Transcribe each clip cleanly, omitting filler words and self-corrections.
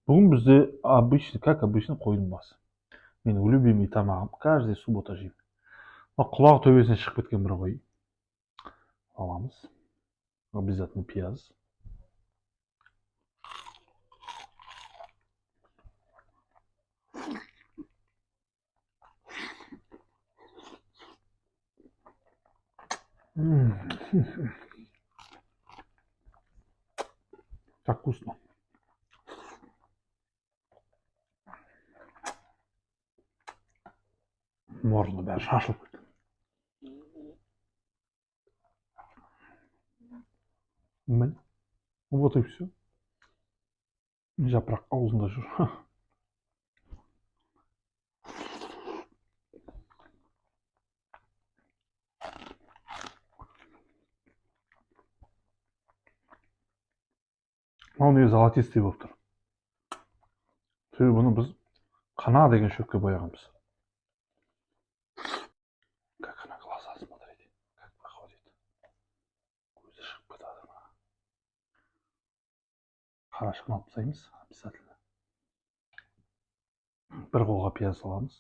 Бүгін бізде обычно, как обычно, қойдың басы. Менің любимый тамағым. Каждый суббота жеймін. Құлағы төбесіне шығып кеткен бір қой. Аламыз. Обязательно пияз. Так вкусно. Мұрны бәрі шашылып кетті. Міне. Вот и все. Жапырақ аузында жүр. Мынау негізі золотистый болып тұр. Себебі бұны біз қана деген шөпке бояғанбыз. Как она глаза, смотрите, как выходит. Көзі шығып кетеді. Қарашығын алып тастаймыз, обязательно. Бір қолға пияз саламыз.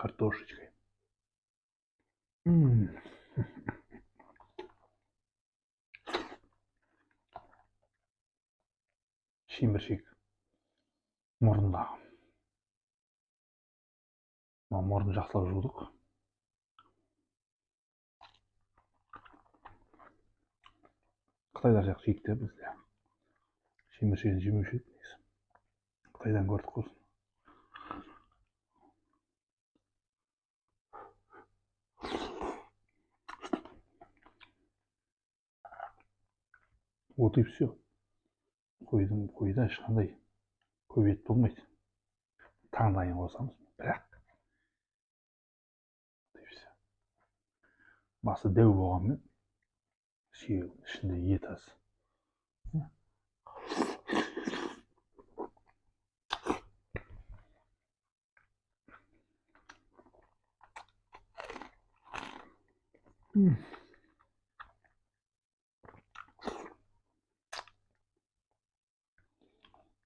Картошечкой. Шиміршек мұрнында. Мұрнын жақсылап жудық. Қытайдар жақсы жейді де бізде. Шиміршегін жемеуші еді. Қытайдан көрдік қосын. Вот и все. Қойда ешқандай көп ет болмайды. Таңдайын қосамыз, бірақ. Вот и все. Басы дәу болғанмен, ішінде ет аз.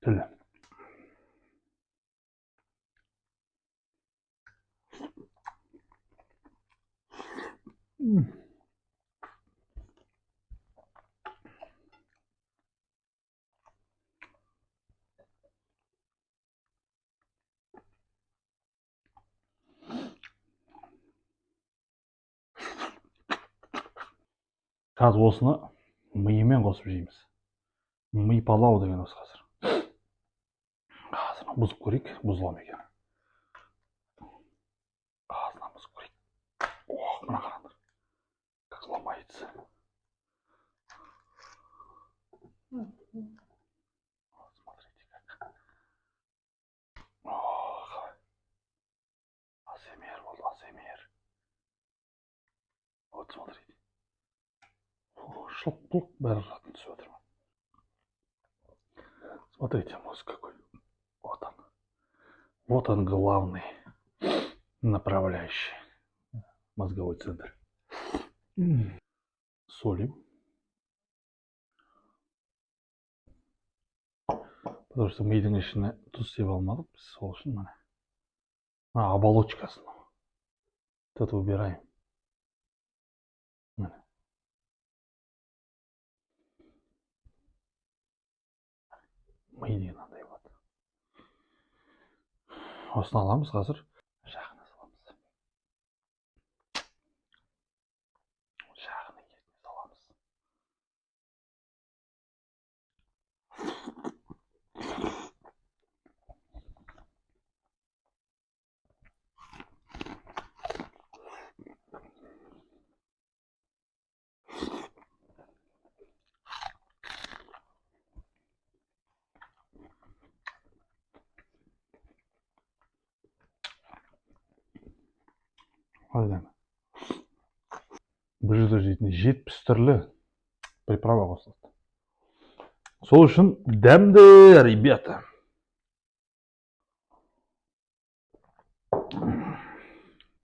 Тілі. Қазір осыны миымен қосып жейміз. Ми палау деген осы қазір. Қазір бұзып көрейік, бұзыла ма екен. Қазір бұзып көрейік. Ох, мына қараңдар. Как ломается. Смотрите как. Ох. АСМР болды, АСМР. Вот смотрите. Шылп-пылп бәрі жатын түсіп отыр. Смотрите, мозг какой. Вот он. Вот он главный направляющий. Мозговой центр. Солим. Потому что мидың ішіне тұз сеп алмадық. Біз сол үшін міне. Оболочкасын. Тут выбираем. Міне. Ми деген андай болады. Осыны аламыз қазір. Жағына саламыз. Жағының етіне саламыз. Ойлаймын. Бұл жерде жейтін 70 түрлі приправа қосылады. Сол үшін дәмді, ребята.